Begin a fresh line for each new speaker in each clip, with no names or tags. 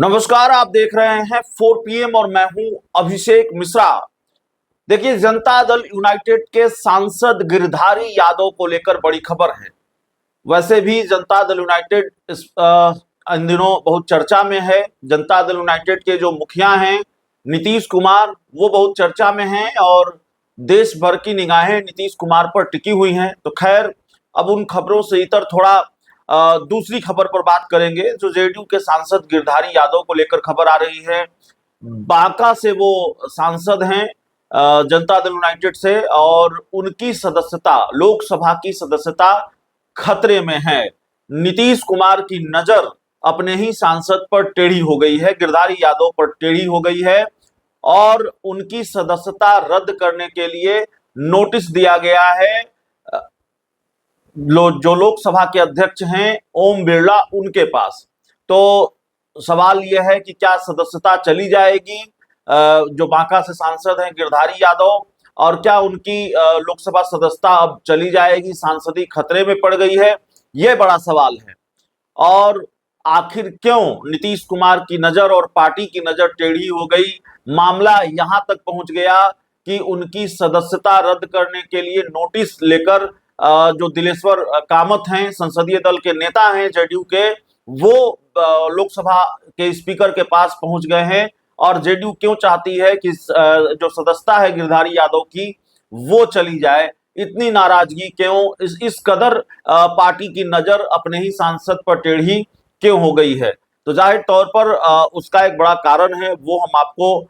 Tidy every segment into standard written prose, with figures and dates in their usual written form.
नमस्कार, आप देख रहे हैं 4 PM और मैं हूं अभिषेक मिश्रा। देखिए, जनता दल यूनाइटेड के सांसद गिरधारी यादव को लेकर बड़ी खबर है। वैसे भी जनता दल यूनाइटेड इन दिनों बहुत चर्चा में है। जनता दल यूनाइटेड के जो मुखिया हैं नीतीश कुमार, वो बहुत चर्चा में हैं और देश भर की निगाहें नीतीश कुमार पर टिकी हुई हैं। तो खैर, अब उन खबरों से इतर थोड़ा दूसरी खबर पर बात करेंगे। जो जेडीयू के सांसद गिरधारी यादव को लेकर खबर आ रही है। बांका से वो सांसद हैं जनता दल यूनाइटेड से, और उनकी सदस्यता, लोकसभा की सदस्यता खतरे में है। नीतीश कुमार की नजर अपने ही सांसद पर टेढ़ी हो गई है, गिरधारी यादव पर टेढ़ी हो गई है और उनकी सदस्यता रद्द करने के लिए नोटिस दिया गया है। जो लोकसभा के अध्यक्ष हैं ओम बिरला, उनके पास। तो सवाल यह है कि क्या सदस्यता चली जाएगी जो बांका से सांसद हैं गिरधारी यादव, और क्या उनकी लोकसभा सदस्यता अब चली जाएगी, सांसदी खतरे में पड़ गई है, यह बड़ा सवाल है। और आखिर क्यों नीतीश कुमार की नजर और पार्टी की नजर टेढ़ी हो गई, मामला यहां तक पहुंच गया कि उनकी सदस्यता रद्द करने के लिए नोटिस लेकर जो दिलेश्वर कामत हैं, संसदीय दल के नेता हैं जेडीयू के, वो लोकसभा के स्पीकर के पास पहुंच गए हैं। और जेडीयू क्यों चाहती है कि जो सदस्यता है गिरधारी यादव की वो चली जाए, इतनी नाराजगी क्यों, इस कदर पार्टी की नजर अपने ही सांसद पर टेढ़ी क्यों हो गई है। तो जाहिर तौर पर उसका एक बड़ा कारण है, वो हम आपको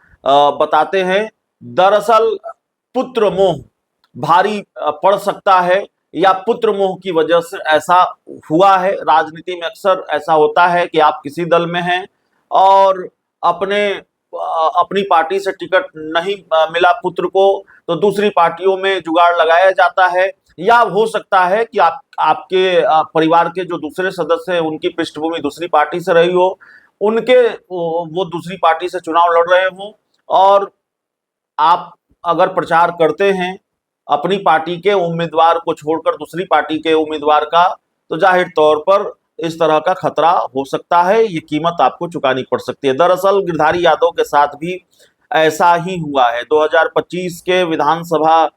बताते हैं। दरअसल पुत्र मोह भारी पड़ सकता है, या पुत्र मोह की वजह से ऐसा हुआ है। राजनीति में अक्सर ऐसा होता है कि आप किसी दल में हैं और अपनी पार्टी से टिकट नहीं मिला पुत्र को, तो दूसरी पार्टियों में जुगाड़ लगाया जाता है। या हो सकता है कि आपके परिवार के जो दूसरे सदस्य हैं उनकी पृष्ठभूमि दूसरी पार्टी से रही हो, वो दूसरी पार्टी से चुनाव लड़ रहे हों, और आप अगर प्रचार करते हैं अपनी पार्टी के उम्मीदवार को छोड़कर दूसरी पार्टी के उम्मीदवार का, तो जाहिर तौर पर इस तरह का खतरा हो सकता है, ये कीमत आपको चुकानी पड़ सकती है। दरअसल गिरधारी यादव के साथ भी ऐसा ही हुआ है। 2025 के विधानसभा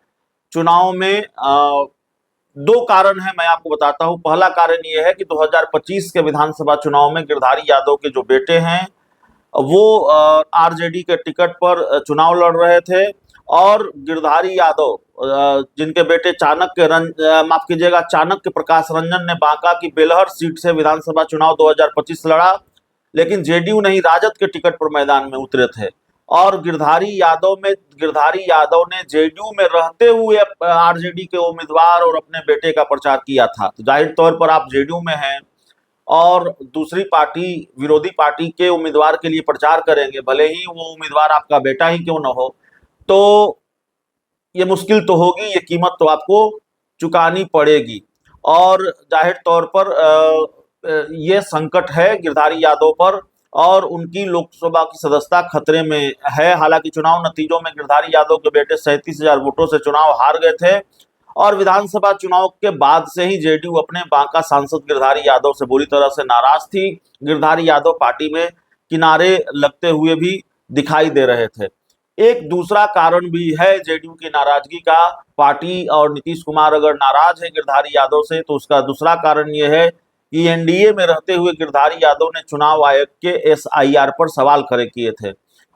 चुनाव में दो कारण है, मैं आपको बताता हूं। पहला कारण यह है कि 2025 के विधानसभा चुनाव में गिरधारी यादव के जो बेटे हैं वो आरजेडी के टिकट पर चुनाव लड़ रहे थे, और गिरधारी यादव जिनके बेटे चाणक्य प्रकाश रंजन ने बांका की बेलहर सीट से विधानसभा चुनाव 2025 लड़ा, लेकिन जेडीयू नहीं राजद के टिकट पर मैदान में उतरे थे। और गिरधारी यादव ने जेडीयू में रहते हुए आरजेडी के उम्मीदवार और अपने बेटे का प्रचार किया था। तो जाहिर तौर पर आप जेडीयू में हैं और दूसरी पार्टी, विरोधी पार्टी के उम्मीदवार के लिए प्रचार करेंगे, भले ही वो उम्मीदवार आपका बेटा ही क्यों न हो, तो ये मुश्किल तो होगी, ये कीमत तो आपको चुकानी पड़ेगी। और जाहिर तौर पर ये संकट है गिरधारी यादव पर, और उनकी लोकसभा की सदस्यता खतरे में है। हालांकि चुनाव नतीजों में गिरधारी यादव के बेटे 37,000 वोटों से चुनाव हार गए थे, और विधानसभा चुनाव के बाद से ही जेडीयू अपने बांका सांसद गिरधारी यादव से बुरी तरह से नाराज थी। गिरधारी यादव पार्टी में किनारे लगते हुए भी दिखाई दे रहे थे। एक दूसरा कारण भी है जेडीयू की नाराजगी का। पार्टी और नीतीश कुमार अगर नाराज है गिरधारी यादव से, तो उसका दूसरा कारण यह है कि एनडीए में रहते हुए गिरधारी यादव ने चुनाव आयोग के एसआईआर पर सवाल खड़े किए थे।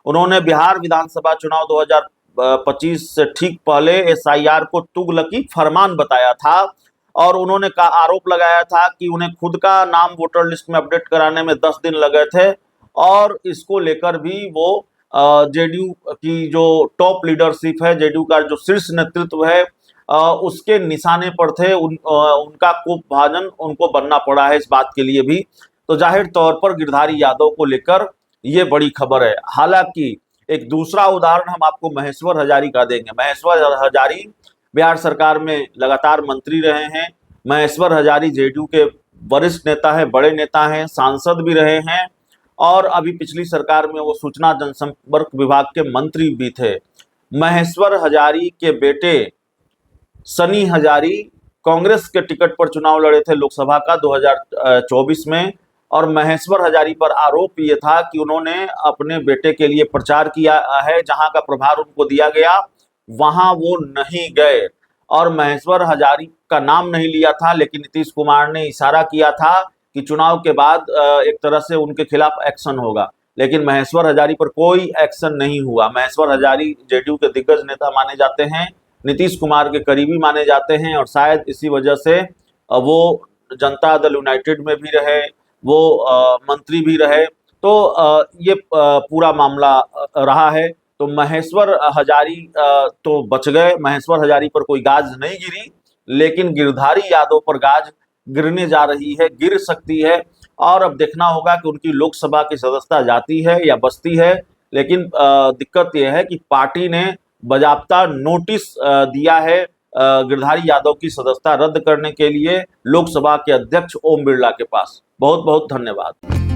उन्होंने बिहार विधानसभा चुनाव 2025 से ठीक पहले एसआईआर को तुगलकी फरमान बताया था, और उन्होंने आरोप लगाया था कि उन्हें खुद का नाम वोटर लिस्ट में अपडेट कराने में 10 दिन लगे थे, और इसको लेकर भी वो जेडीयू की जो टॉप लीडरशिप है, जेडीयू का जो शीर्ष नेतृत्व है, उसके निशाने पर थे। उनका कोप भाजन उनको बनना पड़ा है इस बात के लिए भी। तो जाहिर तौर पर गिरधारी यादव को लेकर ये बड़ी खबर है। हालांकि एक दूसरा उदाहरण हम आपको महेश्वर हजारी का देंगे। महेश्वर हजारी बिहार सरकार में लगातार मंत्री रहे हैं। महेश्वर हजारी जेडीयू के वरिष्ठ नेता है, बड़े नेता हैं, सांसद भी रहे हैं, और अभी पिछली सरकार में वो सूचना जनसंपर्क विभाग के मंत्री भी थे। महेश्वर हजारी के बेटे सनी हजारी कांग्रेस के टिकट पर चुनाव लड़े थे लोकसभा का 2024 में, और महेश्वर हजारी पर आरोप ये था कि उन्होंने अपने बेटे के लिए प्रचार किया है, जहां का प्रभार उनको दिया गया वहां वो नहीं गए और महेश्वर हजारी का नाम नहीं लिया था, लेकिन नीतीश कुमार ने इशारा किया था कि चुनाव के बाद एक तरह से उनके खिलाफ एक्शन होगा, लेकिन महेश्वर हजारी पर कोई एक्शन नहीं हुआ। महेश्वर हजारी जेडीयू के दिग्गज नेता माने जाते हैं, नीतीश कुमार के करीबी माने जाते हैं और शायद इसी वजह से वो जनता दल यूनाइटेड में भी रहे, वो मंत्री भी रहे। तो ये पूरा मामला रहा है। तो महेश्वर हजारी तो बच गए, महेश्वर हजारी पर कोई गाज नहीं गिरी, लेकिन गिरधारी यादव पर गाज गिरने जा रही है, गिर सकती है। और अब देखना होगा कि उनकी लोकसभा की सदस्यता जाती है या बचती है। लेकिन दिक्कत यह है कि पार्टी ने बाकायदा नोटिस दिया है गिरधारी यादव की सदस्यता रद्द करने के लिए लोकसभा के अध्यक्ष ओम बिरला के पास। बहुत बहुत धन्यवाद।